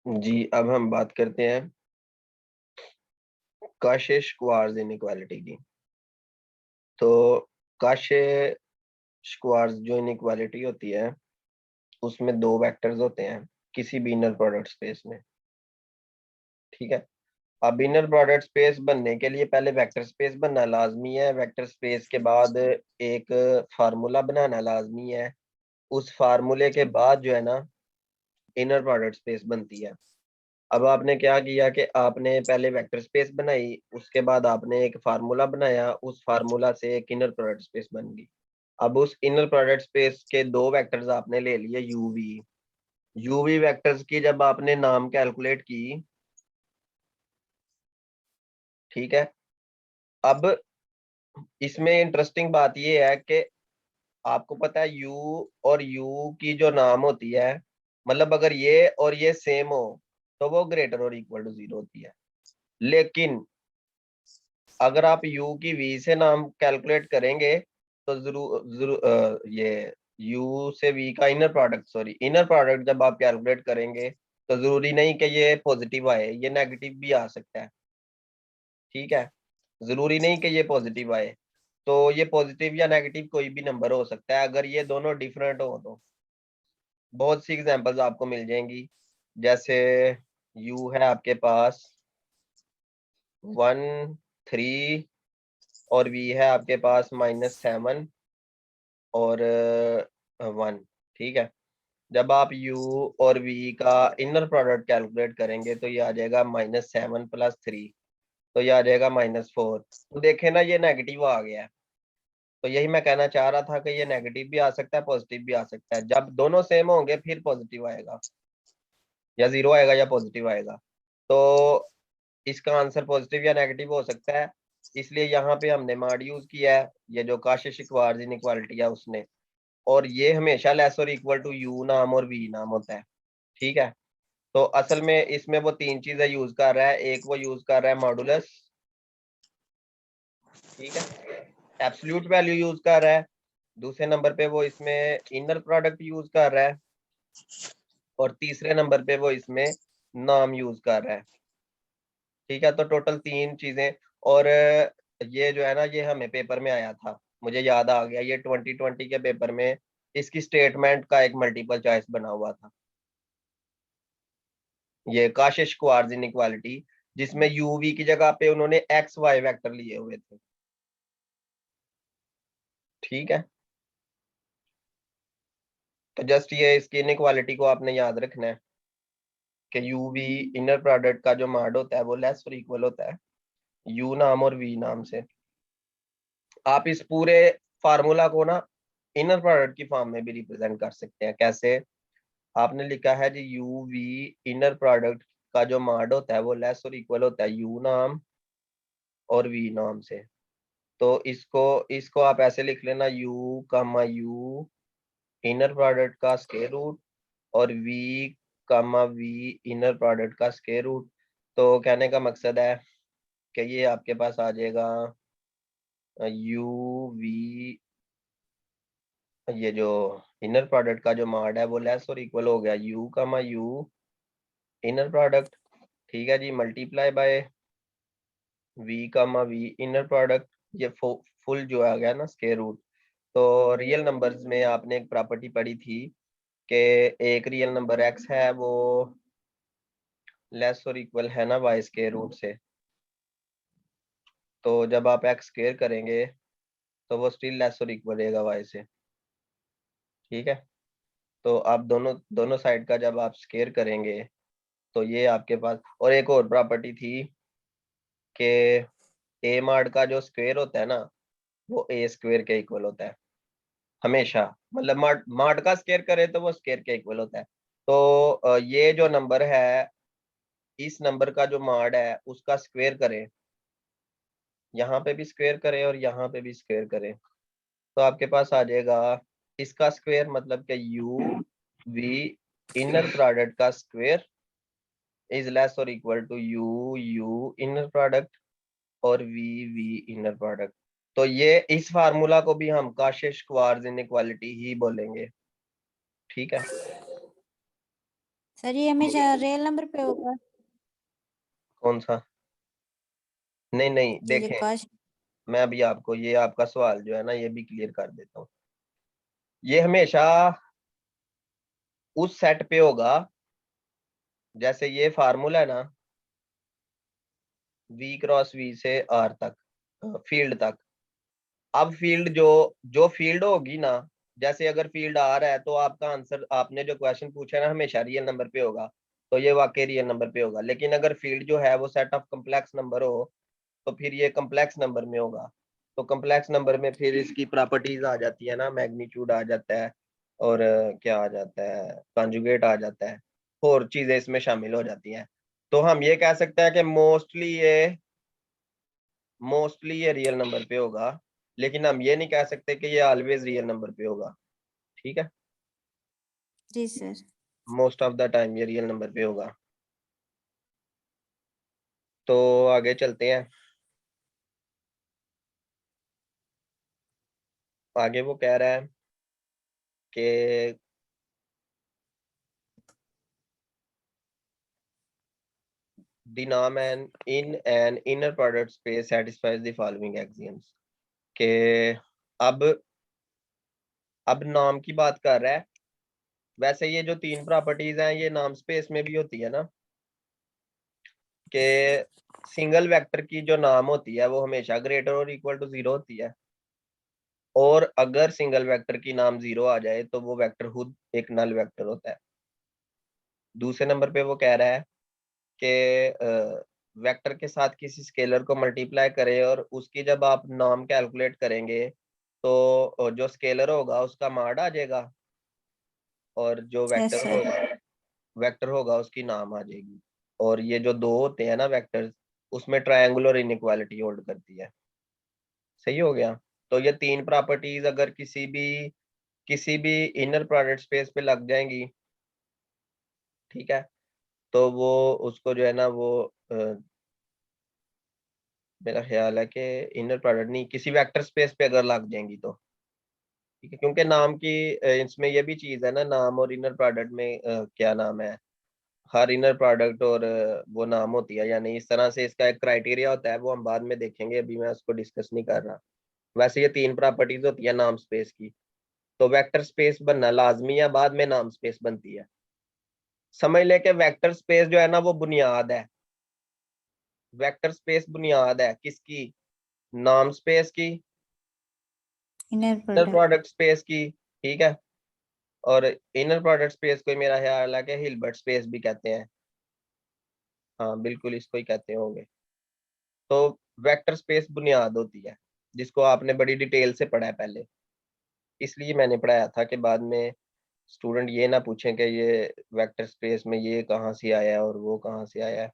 जी, अब हम बात करते हैं काशे-स्क्वार्ज़ इनइक्वालिटी की। तो काशे-स्क्वार्ज़ जो इनइक्वालिटी होती है, उसमें 2 वेक्टर्स होते हैं किसी भी इनर प्रोडक्ट स्पेस में, ठीक है? अब इनर प्रोडक्ट स्पेस बनने के लिए पहले वेक्टर स्पेस बनना लाज़मी है, वेक्टर स्पेस के बाद एक फ़ॉर्मूला बनाना लाज़मी है, उस फ़ॉर्मूले के बाद जो है ना, इनर प्रोडक्ट स्पेस बनती है। अब आपने क्या किया कि आपने पहले वेक्टर स्पेस बनाई, उसके बाद आपने एक फ़ॉर्मूला बनाया, उस फ़ॉर्मूला से एक इनर प्रोडक्ट स्पेस बन गई। अब उस इनर प्रोडक्ट स्पेस के 2 वेक्टर्स आपने ले लिए यूवी। यूवी वेक्टर्स की जब आपने नाम कैलकुलेट की, ठीक है? अब इसमें इंटरेस्टिंग बात ये है कि आपको पता है यू और यू की जो नाम होती है, मतलब अगर ये और ये सेम हो, तो वो ग्रेटर और इक्वल टू 0 होती है। लेकिन अगर आप u की v से नाम कैलकुलेट करेंगे तो ये u से v का इनर प्रोडक्ट जब आप कैलकुलेट करेंगे तो जरूरी नहीं कि ये पॉजिटिव आए, ये नेगेटिव भी आ सकता है, ठीक है? जरूरी नहीं कि ये पॉजिटिव आए, तो ये पॉजिटिव या नेगेटिव कोई भी नंबर हो सकता है अगर ये दोनों डिफरेंट हो तो। बहुत सी एग्जांपल्स आपको मिल जाएंगी, जैसे u है आपके पास 1 3 और v है आपके पास -7 और 1, ठीक है? जब आप u और v का इनर प्रोडक्ट कैलकुलेट करेंगे तो ये आ जाएगा -7 + 3, तो ये आ जाएगा -4। तो देखें ना, ये नेगेटिव आ गया है। तो यही मैं कहना चाह रहा था कि ये नेगेटिव भी आ सकता है, पॉजिटिव भी आ सकता है। जब दोनों सेम होंगे फिर पॉजिटिव आएगा, या 0 आएगा या पॉजिटिव आएगा। तो इसका आंसर पॉजिटिव या नेगेटिव हो सकता है, इसलिए यहाँ पे हमने मॉड यूज़ किया है, ये जो काशे-शिकवार्ज़ इनइक्वालिटी है उसने। और ये हमेशा लेस और इक्वल टू u नाम और v नाम होता है, ठीक है? तो असल में इसमें वो 3 चीज़ें यूज़ कर रहा है, एक वो यूज़ कर रहा है मॉडुलस, ठीक है? एब्सोल्यूट वैल्यू यूज़ कर रहा है, दूसरे नंबर पे वो इसमें इनर प्रोडक्ट यूज़ कर रहा है और तीसरे नंबर पे वो इसमें नाम यूज़ कर रहा है, ठीक है? तो टोटल 3 चीज़ें। और ये जो है ना, ये हमें पेपर में आया था, मुझे याद आ गया, ये 2020 के पेपर में इसकी स्टेटमेंट का एक मल्टीपल चॉइस बना हुआ था। ये काशे-स्क्वार्ज़ इनइक्वालिटी, जिसमें यूवी की जगह पे उन्होंने एक्स वाई वेक्टर लिए हुए थे, ठीक है? तो जस्ट ये इसकी इनइक्वालिटी को आपने याद रखना है कि यूवी इनर प्रोडक्ट का जो मॉड होता है वो लेस और इक्वल होता है यू नाम और वी नाम से। आप इस पूरे फार्मूला को ना इनर प्रोडक्ट की फॉर्म में भी रिप्रेजेंट कर सकते हैं। कैसे? आपने लिखा है जी यू वी इनर प्रोडक्ट का जो मॉड होता है वो लेस और इक्वल होता है यू नाम और वी नाम से। तो इसको इसको आप ऐसे लिख लेना, u comma u inner product का स्क्वायर रूट और v comma v inner product का स्क्वायर रूट। तो कहने का मकसद है कि ये आपके पास आ जाएगा u v, ये जो इनर प्रोडक्ट का जो मॉड है वो लेस और इक्वल हो गया u comma u inner product, ठीक है जी, multiply by v comma v inner product, ये फुल जो आ गया ना स्क्वायर रूट। तो रियल नंबर्स में आपने एक प्रॉपर्टी पढ़ी थी कि एक रियल नंबर x है वो लेस और इक्वल है ना y स्क्वायर रूट से। तो जब आप x स्क्वायर करेंगे तो वो स्टिल लेस और इक्वल रहेगा y से, ठीक है? तो आप दोनों दोनों साइड का जब आप स्क्वायर करेंगे तो ये आपके पास। और एक और प्रॉपर्टी थी कि a मॉड का जो स्क्वायर होता है ना वो a स्क्वायर के इक्वल होता है हमेशा। मतलब मॉड मॉड का स्क्वायर करे तो वो स्क्वायर के इक्वल होता है। तो ये जो नंबर है, इस नंबर का जो मॉड है उसका स्क्वायर करें, यहाँ पे भी स्क्वायर करें और यहाँ पे भी स्क्वायर करें, तो आपके पास आ जाएगा इसका स्क्वायर, मतलब कि यू वी इनर प्रोडक्ट का स्क्वायर इज लेस और equal to u u inner product और वी वी इनर प्रोडक्ट। तो ये इस फार्मूला को भी हम काशे-स्क्वार्ज़ इनइक्वालिटी ही बोलेंगे, ठीक है? सर ये हमेशा रियल नंबर पे होगा? कौन सा? नहीं नहीं, ये जो देखें, काश मैं अभी आपको ये आपका सवाल जो है ना ये भी क्लियर कर देता हूँ। ये हमेशा उस सेट पे होगा, जैसे ये फार्मूला है ना, V क्रॉस V से R तक, फील्ड तक। अब फील्ड जो जो फील्ड होगी ना, जैसे अगर फील्ड R है तो आपका आंसर, आपने जो क्वेश्चन पूछा है ना, हमेशा रियल नंबर पे होगा, तो ये वाकई रियल नंबर पे होगा। लेकिन अगर फील्ड जो है वो सेट ऑफ कम्प्लेक्स नंबर हो, तो फिर ये कम्प्लेक्स नंबर में होगा। तो कम्प्लेक्स नंबर में फिर इसकी प्रॉपर्टीज आ जाती है ना, मैग्नीट्यूड आ जाता है, और क्या आ जाता है, कॉन्जुगेट आ जाता है, और चीजें इसमें शामिल हो जाती हैं। तो हम ये कह सकते हैं कि मोस्टली ये रियल नंबर पे होगा, लेकिन हम ये नहीं कह सकते कि ये ऑलवेज रियल नंबर पे होगा। ठीक है, जी sir. Most of the time ये रियल नंबर पे होगा। तो आगे चलते हैं। आगे वो कह रहा है कि the norm and in an inner product space satisfies the following axioms, के अब अब नाम की बात कर रहा है। वैसे ये जो तीन प्रॉपर्टीज हैं ये नाम स्पेस में भी होती है ना, कि सिंगल वेक्टर की जो नाम होती है वो हमेशा ग्रेटर और इक्वल टू 0 होती है, और अगर सिंगल वेक्टर की नाम 0 आ जाए तो वो वेक्टर खुद एक नल वेक्टर होता है। दूसरे नंबर पे वो कह रहा है कि वेक्टर के साथ किसी स्केलर को मल्टीप्लाई करें और उसकी जब आप नाम कैलकुलेट करेंगे तो जो स्केलर होगा उसका माड आ जाएगा, और जो यस सर। वेक्टर होगा उसकी नाम आ जाएगी। और ये जो दो होते हैं ना वेक्टर्स, उसमें ट्रायंगुलर इनइक्वालिटी होल्ड करती है। सही हो गया। तो ये तीन प्रॉपर्टीज अगर किसी भी इनर प्रोडक्ट स्पेस पे लग जाएंगी, ठीक है, तो वो उसको जो है ना वो मेरा ख्याल है कि इनर प्रोडक्ट नहीं, किसी वेक्टर स्पेस पे अगर लग जाएंगी तो ठीक है, क्योंकि नाम की इसमें ये भी चीज है ना, नाम और इनर प्रोडक्ट में क्या नाम है, हर इनर प्रोडक्ट और वो नाम होती है, यानी इस तरह से इसका एक क्राइटेरिया होता है, वो हम बाद में देखेंगे, अभी मैं उसको डिस्कस नहीं कर रहा। वैसे ये तीन प्रॉपर्टीज होती है नाम स्पेस की। तो वेक्टर स्पेस बनना लाजमी है, बाद में नाम स्पेस बनती है। समझ ले कि वेक्टर स्पेस जो है ना वो बुनियाद है। वेक्टर स्पेस बुनियाद है किसकी? नाम स्पेस की, inner inner product. Product space की। ठीक है, और इनर प्रोडक्ट स्पेस को मेरा ख्याल है कि हिल्बर्ट स्पेस भी कहते हैं। हाँ बिल्कुल, इसको ही कहते होंगे। तो वेक्टर स्पेस बुनियाद होती है, जिसको आपने बड़ी डिटेल से पढ़ा है पहले, इसलिए मैंने पढ़ाया था कि बाद में स्टूडेंट ये ना पूछें कि ये वेक्टर स्पेस में ये कहाँ से आया है और वो कहाँ से आया है।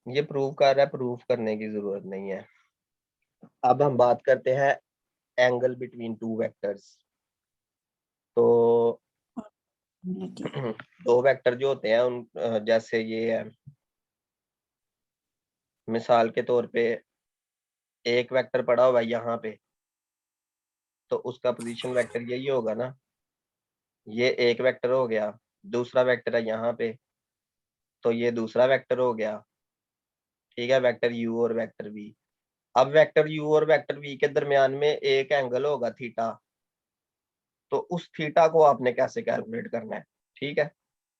ये प्रूव कर रहा है, प्रूफ करने की जरूरत नहीं है। अब हम बात करते हैं एंगल बिटवीन टू वेक्टर्स। तो दो वेक्टर जो होते हैं उन जैसे ये है, मिसाल के तौर पे एक वेक्टर पड़ा हुआ है यहाँ पे, तो उसका पोजीशन वेक्टर यही होगा ना। ये एक वेक्टर हो गया, दूसरा वेक्टर है यहाँ पे, तो ये दूसरा वेक्टर हो गया। ठीक है, वेक्टर u और वेक्टर v। अब वेक्टर u और वेक्टर v के दरमियान में एक एंगल होगा थीटा, तो उस थीटा को आपने कैसे कैलकुलेट करना है? ठीक है,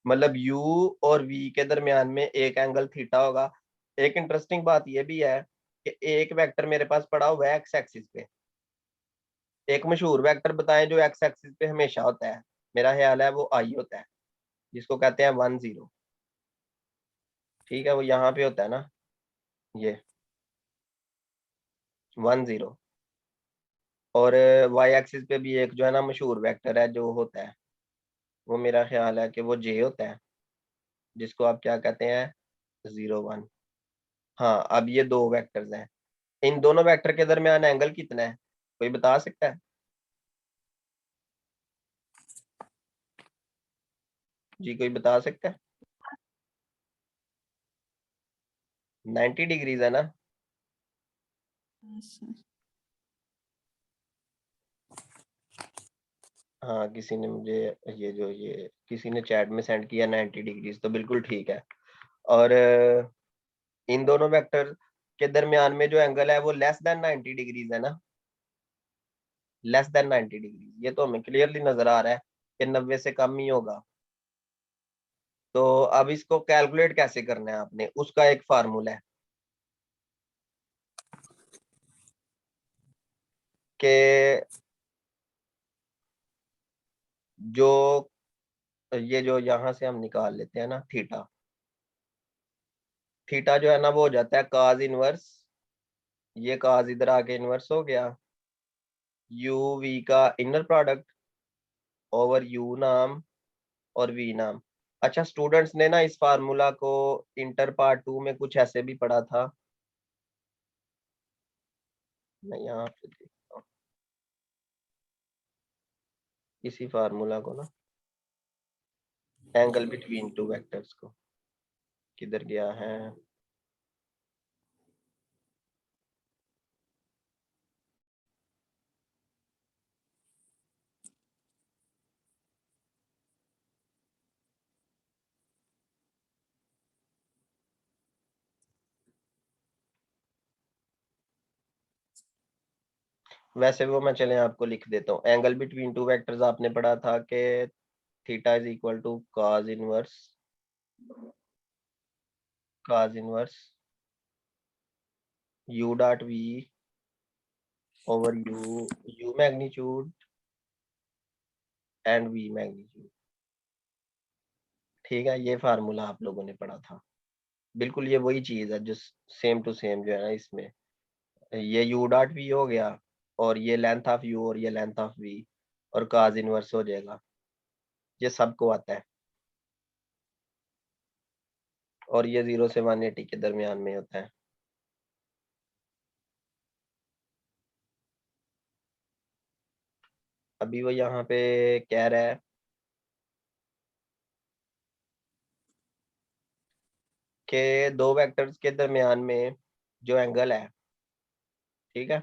मतलब u और v के दरमियान में एक एंगल थीटा होगा। एक इंटरेस्टिंग बात यह भी है कि एक वेक्टर मेरे पास पड़ा हुआ है एक्स एक्सिस पे। एक मशहूर वेक्टर बताएं जो एक्स एक्सिस पे हमेशा होता है, मेरा ख्याल है वो आई होता है, जिसको कहते हैं 1 0। ठीक है, वो यहाँ पे होता है ना, ये 1 0। और वाई एक्सिस पे भी एक जो है ना मशहूर वेक्टर है जो होता है, वो मेरा ख्याल है कि वो जे होता है, जिसको आप क्या कहते हैं, 0 1। हाँ, अब ये दो वेक्टर्स हैं, इन दोनों वेक्टर के दरमियान एंगल कितना है, कोई बता सकता है? जी कोई बता सकता है? 90 डिग्रीज है ना। सर। हाँ, किसी ने मुझे ये किसी ने चैट में सेंड किया 90 डिग्रीज, तो बिल्कुल ठीक है। और इन दोनों वेक्टर के दरमियान में जो एंगल है वो लेस देन 90 डिग्रीज है ना, लेस देन 90 डिग्री, ये तो हमें क्लियरली नजर आ रहा है कि 90 से कम ही होगा। तो अब इसको कैलकुलेट कैसे करना है आपने, उसका एक फार्मूला है कि जो ये जो यहाँ से हम निकाल लेते हैं ना थीटा, थीटा जो है ना वो हो जाता है काज इनवर्स, ये काज इधर आके इनवर्स हो गया यू वी का इनर प्रोडक्ट ओवर यू नाम और वी नाम। अच्छा, स्टूडेंट्स ने ना इस फार्मूला को इंटर पार्ट 2 में कुछ ऐसे भी पढ़ा था, मैं यहाँ पे देखता हूँ इसी फार्मूला को ना, एंगल बिटवीन टू वेक्टर्स को, किधर गया है, वैसे वो मैं चले आपको लिख देता हूँ। एंगल बिटवीन टू वेक्टर्स आपने पढ़ा था कि theta is equal to cos inverse u dot v over u magnitude and v magnitude. ठीक है, ये फार्मूला आप लोगों ने पढ़ा था, बिल्कुल ये वही चीज है जो सेम टू सेम जो है ना इसमें, ये यू डॉट वी हो गया और ये लेंथ ऑफ यू और ये लेंथ ऑफ वी और काज इनवर्स हो जाएगा, ये सबको आता है। और ये 0 से 180 के दरमियान में होता है। अभी वो यहाँ पे कह रहा है कि दो वेक्टर्स के दरमियान में जो एंगल है, ठीक है,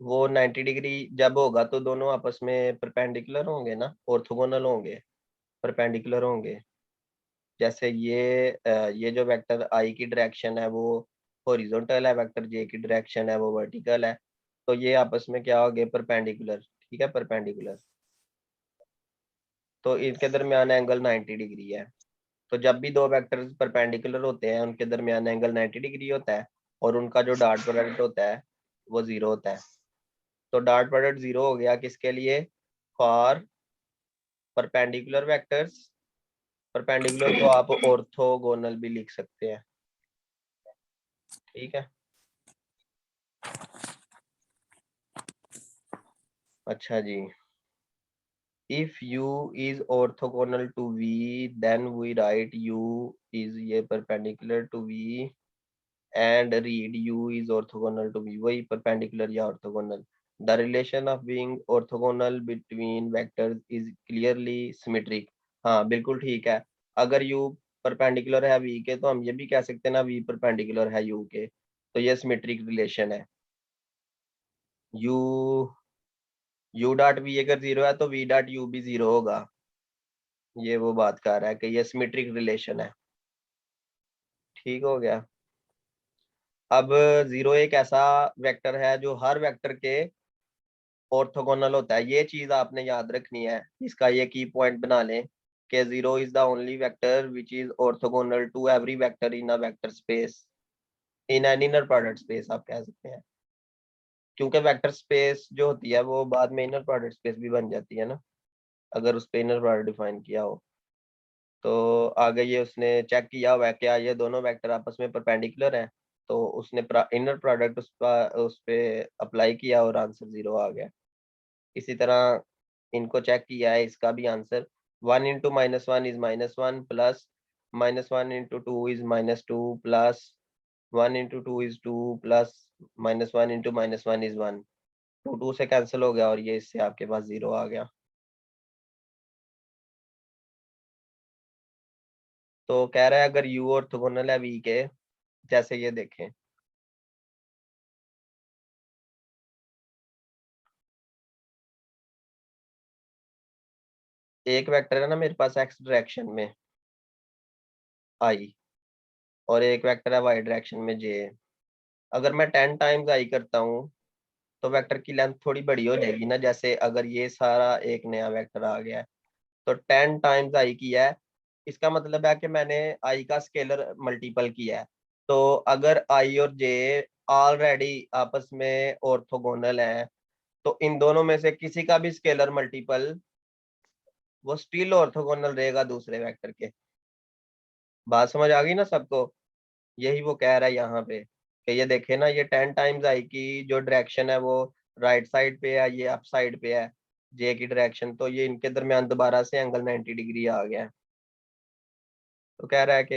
वो 90 डिग्री जब होगा तो दोनों आपस में परपेंडिकुलर होंगे ना, ऑर्थोगोनल होंगे, परपेंडिकुलर होंगे। जैसे ये जो वेक्टर आई की डायरेक्शन है वो हॉरिजॉन्टल है, वेक्टर जे की डायरेक्शन है वो वर्टिकल है, तो ये आपस में क्या हो गए, परपेंडिकुलर। ठीक है, परपेंडिकुलर, तो इनके दरमियान एंगल 90 डिग्री है। तो जब भी दो वेक्टर्स परपेंडिकुलर होते हैं उनके दरमियान एंगल 90 डिग्री होता है और उनका जो डॉट प्रोडक्ट होता है वो 0 होता है। तो डॉट प्रोडक्ट 0 हो गया किसके लिए, फॉर परपेंडिकुलर वेक्टर्स, परपेंडिकुलर को आप ऑर्थोगोनल भी लिख सकते हैं। ठीक है, अच्छा जी, if u is orthogonal to v then we write u is ये perpendicular to v and read u is orthogonal to v, वही perpendicular या orthogonal। The relation of being orthogonal between vectors is clearly symmetric। हाँ बिल्कुल ठीक है, अगर u perpendicular है v के तो हम ये भी कह सकते हैं ना v परपेंडिकुलर है u के, तो ये सिमेट्रिक रिलेशन है। u डॉट v अगर 0 है तो v डॉट u भी 0 होगा, ये वो बात कर रहा है कि ये सिमेट्रिक रिलेशन है। ठीक हो गया। अब 0 एक ऐसा वेक्टर है जो हर वेक्टर के ऑर्थोगोनल होता है, ये चीज आपने याद रखनी है, इसका ये की पॉइंट बना लें कि 0 is the only vector which is orthogonal to every vector in a vector space, in an inner product space आप कह सकते हैं, क्योंकि वेक्टर स्पेस जो होती है वो बाद में इनर प्रोडक्ट स्पेस भी बन जाती है ना, अगर उस पे इनर प्रोडक्ट डिफाइन किया हो। तो आगे ये उसने चेक किया हुआ है क्या ये दोनों वेक्टर आपस में परपेंडिकुलर हैं, तो उसने इनर प्रोडक्ट उस पे अप्लाई किया और आंसर 0 आ गया। इसी तरह इनको चेक किया है, इसका भी answer 1 into -1 is -1 plus -1 into 2 is -2 plus 1 into 2 is 2 plus -1 into -1 is 1, 2 से कैंसिल हो गया और ये इससे आपके पास 0 आ गया। तो कह रहा है अगर u ऑर्थोगोनल है v के, जैसे ये देखें एक वेक्टर है ना मेरे पास एक्स डायरेक्शन में आई, और एक वेक्टर है वाई डायरेक्शन में जे। अगर मैं 10 टाइम्स आई करता हूँ तो वेक्टर की लेंथ थोड़ी बड़ी हो जाएगी ना। जैसे अगर ये सारा एक नया वेक्टर आ गया है तो 10 टाइम्स आई किया है, इसका मतलब है कि मैंने आई का स्केलर मल्टीपल किया है। तो अगर आई और जे ऑलरेडी आपस में ऑर्थोगोनल है तो इन दोनों में से किसी का भी स्केलर मल्टीपल वो स्टिल ऑर्थोगोनल रहेगा दूसरे वेक्टर के। बात समझ आ गई ना सबको? यही वो कह रहा है यहाँ पे कि ये देखे ना, ये 10 टाइम्स आई की जो डायरेक्शन है वो राइट साइड पे है, ये अप साइड पे है जे की डायरेक्शन, तो ये इनके दरमियान दोबारा से एंगल 90 डिग्री आ गया है। तो कह रहा है कि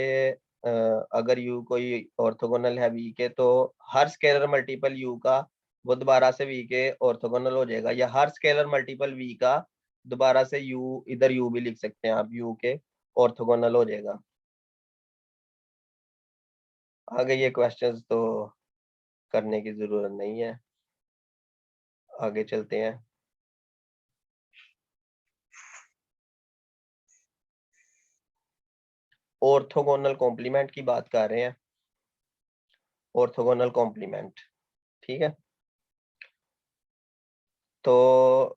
अगर यू कोई ऑर्थोगोनल है वी के तो हर स्केलर मल्टीपल यू का वो दोबारा से वी के ऑर्थोगोनल हो जाएगा, या हर स्केलर मल्टीपल वी का दोबारा से यू, इधर यू भी लिख सकते हैं आप, यू के ऑर्थोगोनल हो जाएगा। आगे ये क्वेश्चंस तो करने की जरूरत नहीं है, आगे चलते हैं। ऑर्थोगोनल कॉम्प्लीमेंट की बात कर रहे हैं, ऑर्थोगोनल कॉम्प्लीमेंट। ठीक है, तो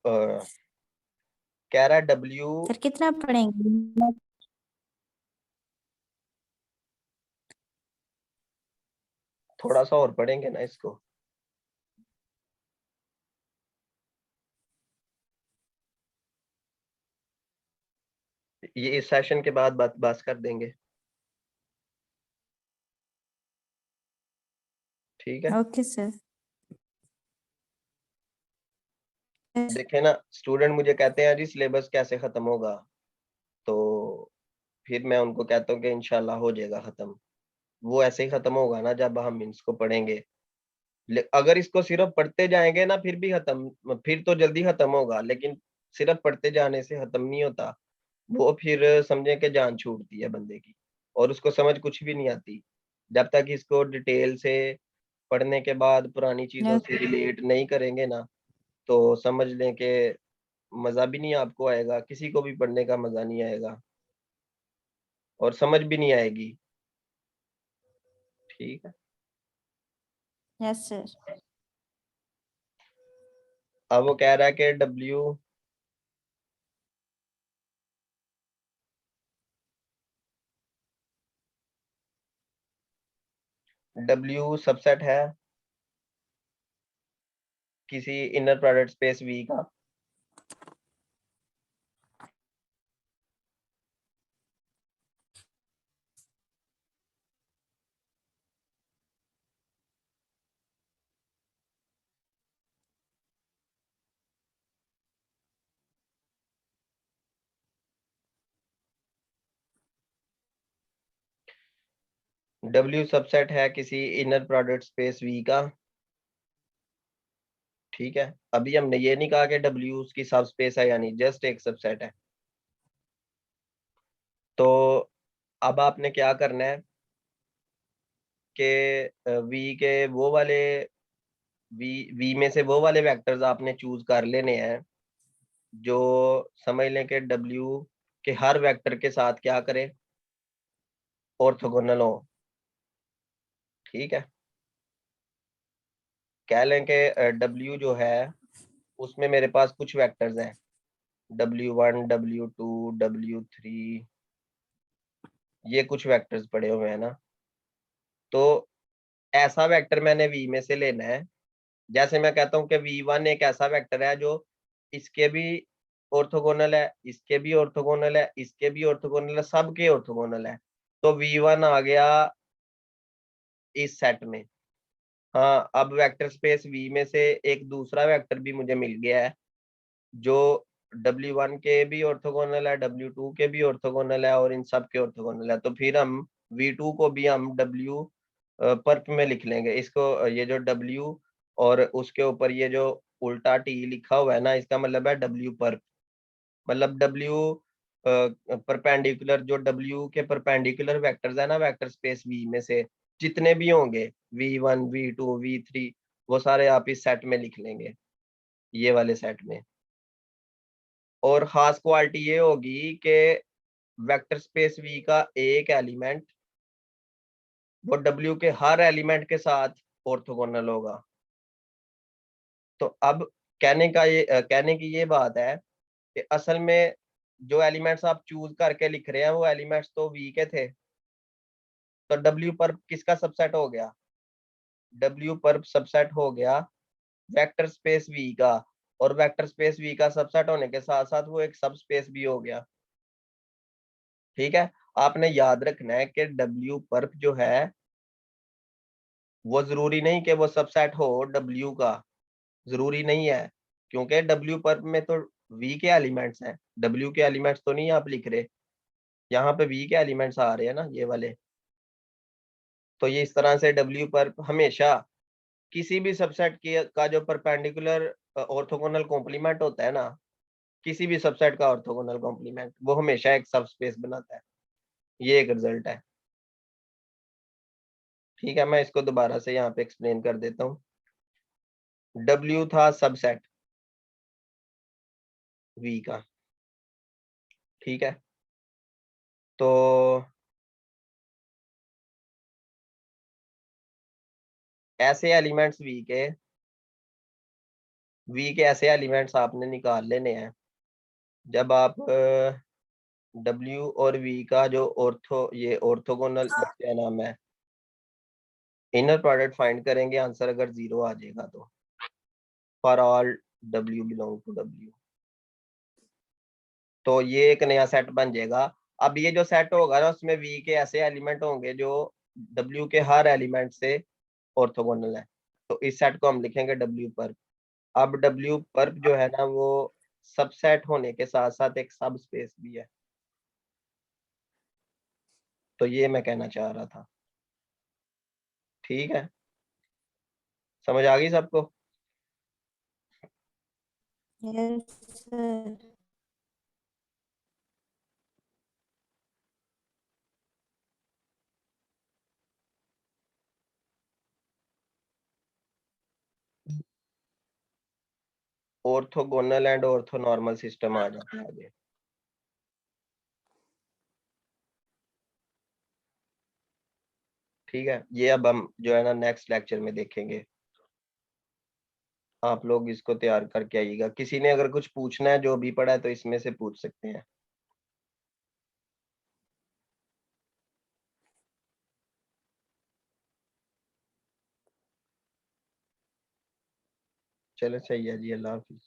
कह रहा है डब्ल्यू, सर कितना पढ़ेंगे? थोड़ा सा और पढ़ेंगे ना इसको। ये इस सेशन के बाद बात कर देंगे, ठीक है। Okay sir. देखे ना, स्टूडेंट मुझे कहते हैं जी सिलेबस कैसे खत्म होगा, तो फिर मैं उनको कहता हूँ कि इंशाल्लाह हो जाएगा खत्म। वो ऐसे ही खत्म होगा ना जब हम इसको पढ़ेंगे। अगर इसको सिर्फ पढ़ते जाएंगे ना फिर भी खत्म, फिर तो जल्दी खत्म होगा, लेकिन सिर्फ पढ़ते जाने से खत्म नहीं होता। वो फिर समझे कि जान छूटती है बंदे की और उसको समझ कुछ भी नहीं आती। जब तक इसको डिटेल से पढ़ने के बाद पुरानी चीजों से रिलेट नहीं करेंगे ना, तो समझ लें कि मजा भी नहीं आपको आएगा, किसी को भी पढ़ने का मजा नहीं आएगा और समझ भी नहीं आएगी। ठीक है, यस सर। अब वो कह रहा है कि डब्ल्यू सबसेट है किसी इनर प्रोडक्ट स्पेस वी का। डब्ल्यू सबसेट है किसी इनर प्रोडक्ट स्पेस वी का। ठीक है, अभी हमने ये नहीं कहा कि डब्ल्यू उसकी सब स्पेस है, यानी जस्ट एक सबसेट है। तो अब आपने क्या करना है कि वी के वो वाले वी वी में से वो वाले वेक्टर्स आपने चूज कर लेने हैं जो समझ लें कि डब्ल्यू के हर वेक्टर के साथ क्या करे, ऑर्थोगोनल हो। ठीक है, कह लें कि डब्ल्यू जो है उसमें मेरे पास कुछ वेक्टर्स हैं, W1 W2 W3, ये कुछ वेक्टर्स पड़े हुए हैं ना। तो ऐसा वेक्टर मैंने वी में से लेना है। जैसे मैं कहता हूँ कि V1 एक ऐसा वेक्टर है जो इसके भी ऑर्थोगोनल है, इसके भी ऑर्थोगोनल है, इसके भी ऑर्थोगोनल है, सबके ऑर्थोगोनल है। तो V1 आ गया इस सेट में। हाँ, अब वेक्टर स्पेस वी में से एक दूसरा वेक्टर भी मुझे मिल गया है जो W1 के भी ऑर्थोगोनल है, W2 के भी ऑर्थोगोनल है और इन सब के ऑर्थोगोनल है। तो फिर हम V2 को भी हम W पर्प में लिख लेंगे इसको, ये जो W और उसके ऊपर ये जो उल्टा T लिखा हुआ है ना, इसका मतलब है W पर्प। मतलब W परपेंडिकुलर, जो W के परपेंडिकुलर वेक्टर्स है ना वेक्टर स्पेस V में से जितने भी होंगे, V1 V2 V3, वो सारे आप इस सेट में लिख लेंगे, ये वाले सेट में। और खास क्वालिटी ये होगी कि वेक्टर स्पेस वी का एक एलिमेंट वो डब्ल्यू के हर एलिमेंट के साथ ऑर्थोगोनल होगा। तो अब कहने की ये बात है कि असल में जो एलिमेंट्स आप चूज करके लिख रहे हैं वो एलिमेंट्स तो वी के थे, तो डब्ल्यू पर किसका सबसेट हो गया? डब्ल्यू पर सबसेट हो गया वेक्टर स्पेस वी का, और वेक्टर स्पेस वी का सबसेट होने के साथ साथ वो एक सब स्पेस भी हो गया। ठीक है, आपने याद रखना है कि डब्ल्यू पर जो है वो जरूरी नहीं कि वो सबसेट हो डब्ल्यू का, जरूरी नहीं है, क्योंकि डब्ल्यू पर में तो वी के एलिमेंट्स हैं, डब्ल्यू के एलिमेंट्स तो नहीं आप लिख रहे, यहाँ पे वी के एलिमेंट्स आ रहे हैं ना ये वाले। तो ये इस तरह से डब्ल्यू पर हमेशा किसी भी सबसेट की का जो परपेंडिकुलर ऑर्थोगोनल कॉम्प्लीमेंट होता है ना, किसी भी सबसेट का ऑर्थोगोनल कॉम्प्लीमेंट वो हमेशा एक सब स्पेस बनाता है। ये एक रिजल्ट है। ठीक है, मैं इसको दोबारा से यहाँ पे एक्सप्लेन कर देता हूँ। डब्ल्यू था सबसेट वी का, ठीक है, तो ऐसे एलिमेंट्स वी के ऐसे एलिमेंट्स आपने निकाल लेने हैं जब आप डब्ल्यू और वी का जो ऑर्थोगोनल क्या नाम है इनर प्रोडक्ट फाइंड करेंगे, आंसर अगर 0 आ जाएगा तो for all W belong to W, तो ये एक नया सेट बन जाएगा। अब ये जो सेट होगा ना उसमें वी के ऐसे एलिमेंट होंगे जो डब्ल्यू के हर एलिमेंट से ऑर्थोगोनल है, तो इस सेट को हम लिखेंगे डब्ल्यू पर। अब डब्ल्यू पर जो है ना वो सबसेट होने के साथ साथ एक सब स्पेस भी है, तो ये मैं कहना चाह रहा था। ठीक है, समझ आ गई सबको? Yes, sir. Orthogonal and orthonormal system आ जाता है आगे। ठीक है, ये अब हम जो है ना नेक्स्ट लेक्चर में देखेंगे। आप लोग इसको तैयार करके आइएगा। किसी ने अगर कुछ पूछना है जो भी पढ़ा है तो इसमें से पूछ सकते हैं। चलो सही है जी, अल्लाह हाफिज।